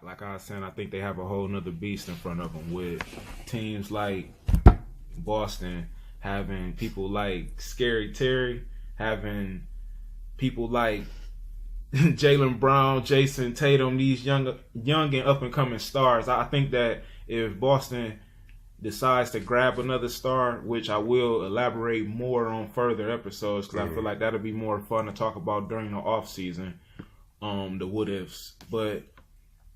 like I was saying, I think they have a whole nother beast in front of them with teams like Boston having people like Scary Terry, having people like Jaylen Brown, Jason Tatum, these young and up and coming stars. I think that if Boston decides to grab another star, which I will elaborate more on further episodes, because I feel like that'll be more fun to talk about during the off season, the what ifs. But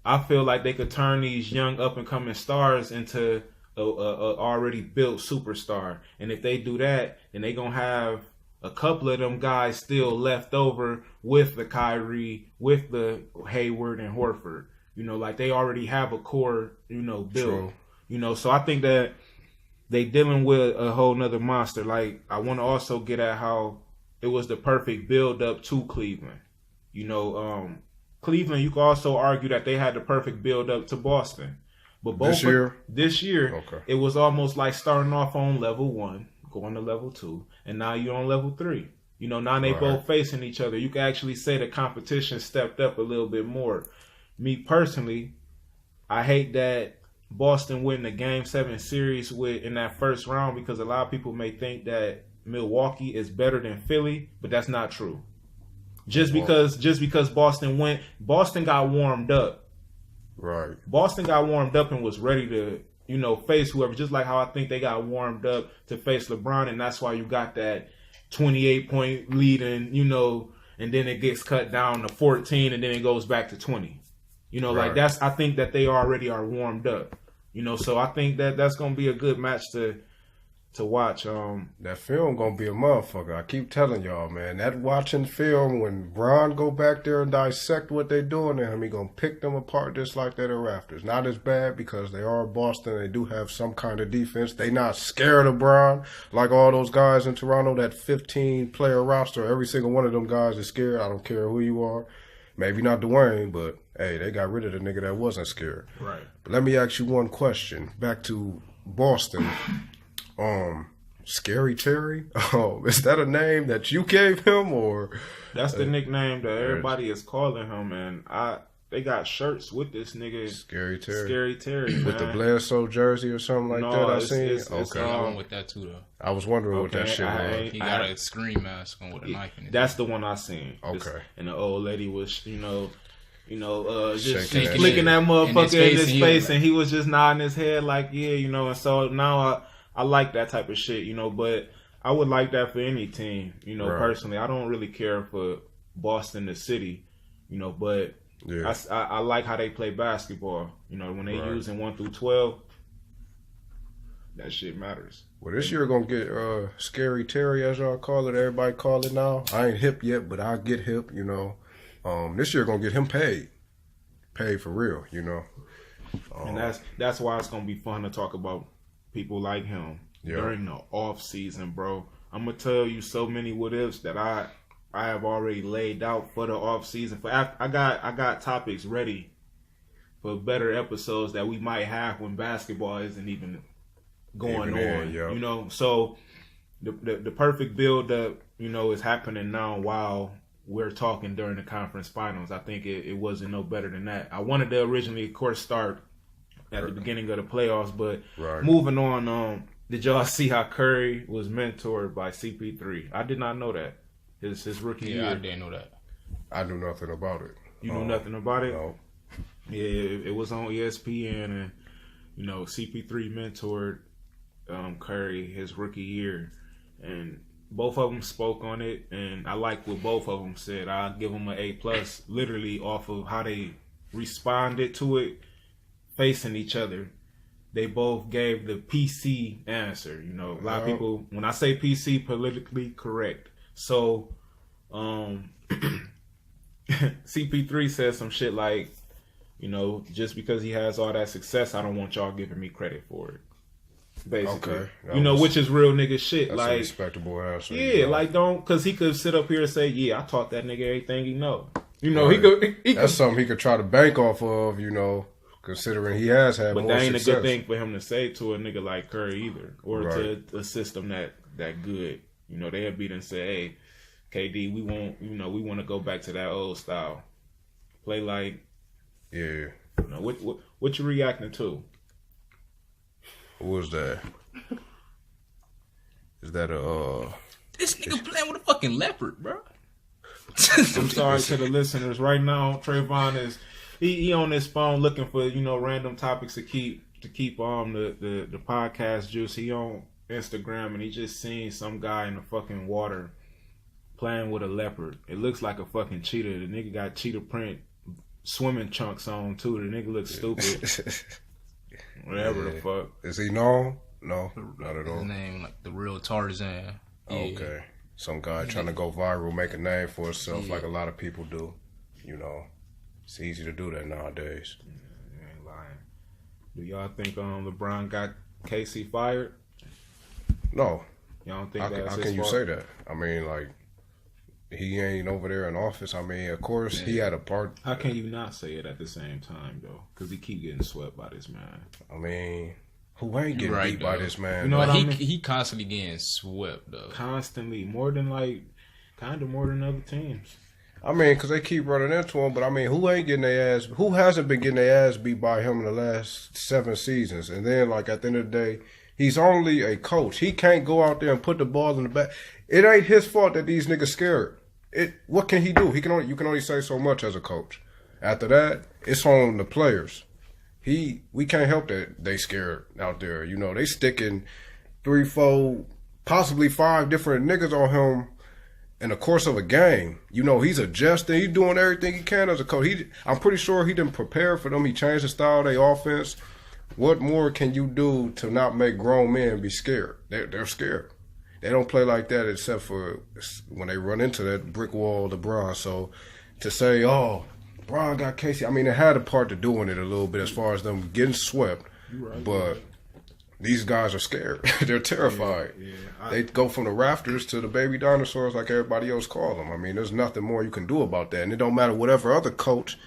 I feel like they could turn these young up and coming stars into a already built superstar, and if they do that, then they gonna have a couple of them guys still left over with the Kyrie, with the Hayward and Horford. You know, like they already have a core, you know, built. True. You know, so I think that they dealing with a whole nother monster. Like, I want to also get at how it was the perfect build up to Cleveland. You know, Cleveland, you could also argue that they had the perfect build up to Boston. But both this year, okay, it was almost like starting off on level 1, going to level 2, and now you're on level 3. You know, now they both facing each other. You can actually say the competition stepped up a little bit more. Me personally, I hate that Boston win the Game 7 series in that first round, because a lot of people may think that Milwaukee is better than Philly, but that's not true. Just because Boston got warmed up. Right. Boston got warmed up and was ready to, you know, face whoever, just like how I think they got warmed up to face LeBron, and that's why you got that 28-point lead, and, you know, and then it gets cut down to 14, and then it goes back to 20. You know, like I think that they already are warmed up. You know, so I think that that's going to be a good match to watch. That film going to be a motherfucker. I keep telling y'all, man. That watching film, when Bron go back there and dissect what they doing to him, he going to pick them apart just like that at Raptors. Not as bad, because they are Boston. They do have some kind of defense. They not scared of Bron like all those guys in Toronto, that 15-player roster. Every single one of them guys is scared. I don't care who you are. Maybe not Dwayne, but hey, they got rid of the nigga that wasn't scared. Right. But let me ask you one question. Back to Boston. Scary Terry? Is that a name that you gave him, or that's the nickname that everybody is calling him? And they got shirts with this nigga, Scary Terry, man. With the Bledsoe jersey or something like that. I seen. It's I went with that too, though. I was wondering what that shit was. He got a screen mask on with a knife in it. That's the one I seen. Okay. And the old lady was, just flicking that motherfucker in his face, and he was just nodding his head like, yeah, you know. And so now I like that type of shit, you know. But I would like that for any team, you know. Personally, I don't really care for Boston, the city, you know. But I like how they play basketball, you know. When they using 1 through 12, that shit matters. Well, this year gonna get Scary Terry, as y'all call it. Everybody call it now. I ain't hip yet, but I'll get hip, you know. This year gonna get him paid for real, you know. And that's why it's gonna be fun to talk about people like him during the off season, bro. I'm gonna tell you so many what ifs that I have already laid out for the off season. I got topics ready for better episodes that we might have when basketball isn't even going on. You know, so the perfect build up, you know, is happening now while we're talking during the conference finals. I think it wasn't no better than that. I wanted to originally, of course, start at the beginning of the playoffs, but moving on, did y'all see how Curry was mentored by CP3? I did not know that. His rookie year. Yeah, I didn't know that. I knew nothing about it. You knew nothing about it? No. Yeah, it was on ESPN, and, you know, CP3 mentored Curry his rookie year, and both of them spoke on it, and I like what both of them said. I'll give them an A+, literally off of how they responded to it, facing each other. They both gave the PC answer. You know, a lot of people, when I say PC, politically correct. So, CP3 said some shit like, you know, just because he has all that success, I don't want y'all giving me credit for it. Basically, okay. You know, which is real nigga shit. That's like, a respectable answer. Yeah, you know? Like because he could sit up here and say, yeah, I taught that nigga everything he know. You know, he could. That's something he could try to bank off of. You know, considering he has had more success. But that ain't a good thing for him to say to a nigga like Curry either, or to a system that good. You know, they'll beat and say, hey, KD, we want to go back to that old style. Play like, yeah. You know, on? What you reacting to? Who was that? Is that This nigga playing with a fucking leopard, bro. I'm sorry to the listeners. Right now, Trayvon is he on his phone looking for random topics to keep the podcast juice. He on Instagram and he just seen some guy in the fucking water playing with a leopard. It looks like a fucking cheetah. The nigga got cheetah print swimming chunks on too. The nigga looks stupid. Whatever the fuck. Is he known? No, not at all. His name like the real Tarzan. Yeah. Okay. Some guy trying to go viral, make a name for himself like a lot of people do. It's easy to do that nowadays. You ain't lying. Do y'all think LeBron got Casey fired? No. Y'all don't think how can you say that? I mean, like, he ain't over there in office. I mean, of course, he had a part. How can you not say it at the same time, though? Because he keep getting swept by this man. I mean, who ain't getting beat by this man? You know what I mean? He constantly getting swept, though. Constantly. More than other teams. I mean, because they keep running into him, but I mean, who ain't getting their ass? Who hasn't been getting their ass beat by him in the last 7 seasons? And then, like, at the end of the day, he's only a coach. He can't go out there and put the ball in the back. It ain't his fault that these niggas scared. What can he do? You can only say so much as a coach. After that, it's on the players. We can't help that they scared out there. They sticking 3, 4, possibly 5 different niggas on him in the course of a game. He's adjusting. He's doing everything he can as a coach. I'm pretty sure he didn't prepare for them. He changed the style of their offense. What more can you do to not make grown men be scared? They're scared. They don't play like that except for when they run into that brick wall of LeBron. So to say, oh, LeBron got Casey, I mean, it had a part to doing it a little bit as far as them getting swept. Right, but these guys are scared. They're terrified. Yeah. They go from the rafters to the baby dinosaurs like everybody else call them. I mean, there's nothing more you can do about that. And it don't matter whatever other coach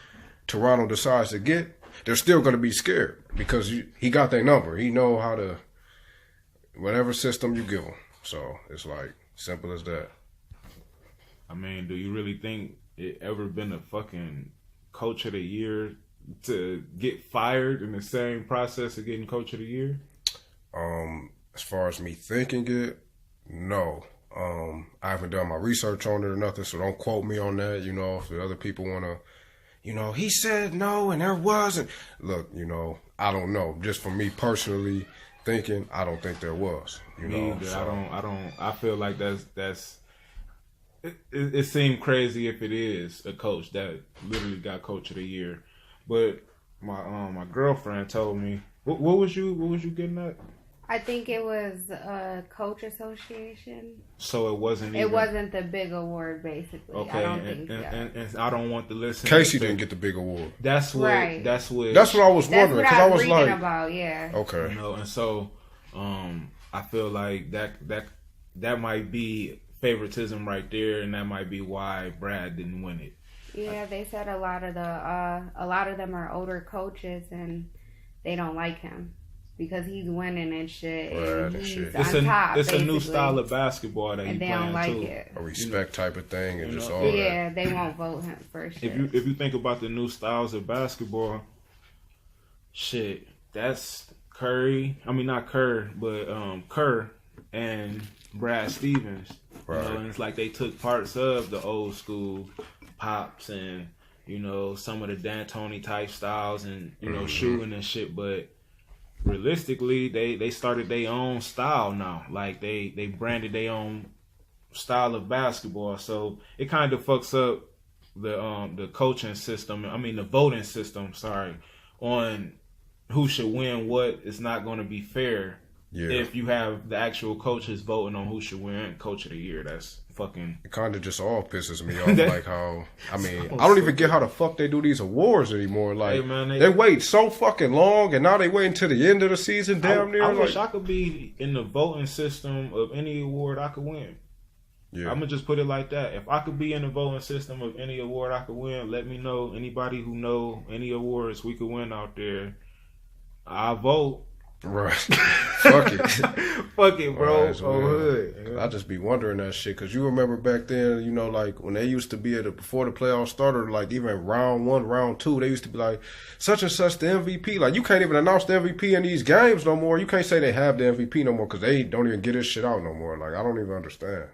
Toronto decides to get, they're still going to be scared because he got their number. He know how to, whatever system you give him. So it's like simple as that. I mean, do you really think it ever been a fucking coach of the year to get fired in the same process of getting coach of the year? As far as me thinking it, no. I haven't done my research on it or nothing, so don't quote me on that. If the other people want to, he said no and there wasn't. Look, I don't know. Just for me personally thinking, I don't think there was. Me either. So. I feel like that's. It seemed crazy if it is a coach that literally got coach of the year, but my girlfriend told me what was you getting at? I think it was a coach association. So it wasn't. It wasn't the big award, basically. Okay, I don't think so. And I don't want the listeners. Casey didn't get the big award. That's what. Right. That's what I was wondering because I was like, about, yeah. Okay. And so, I feel like that might be favoritism right there, and that might be why Brad didn't win it. Yeah, they said a lot of them are older coaches and they don't like him because he's winning and shit. And he's on top, it's a new style of basketball that and they don't like it. A respect type of thing and just all that. Yeah, they won't vote him for shit. If you think about the new styles of basketball, shit, that's Curry. I mean, not Kerr, but Kerr and Brad Stevens. Right. And it's like they took parts of the old school Pops and some of the D'Antoni type styles and shooting and shit, but realistically they started their own style now. Like they branded their own style of basketball, so it kind of fucks up the coaching system. I mean the voting system. Sorry, on who should win what. It's not going to be fair. Yeah. If you have the actual coaches voting on who should win coach of the year, that's fucking... It kind of just all pisses me off. Like how... I mean, I don't even get how the fuck they do these awards anymore. Like, hey man, they wait so fucking long, and now they wait until the end of the season, damn near. I wish I could be in the voting system of any award I could win. Yeah. I'm going to just put it like that. If I could be in the voting system of any award I could win, let me know. Anybody who know any awards we could win out there, I'll vote. Right. Fuck it. Fuck it, bro. Right, Oh, hood. I just be wondering that shit because you remember back then, you know, like when they used to be before the playoffs started, like even round 1, round 2, they used to be like such and such the MVP. Like you can't even announce the MVP in these games no more. You can't say they have the MVP no more because they don't even get this shit out no more. Like I don't even understand.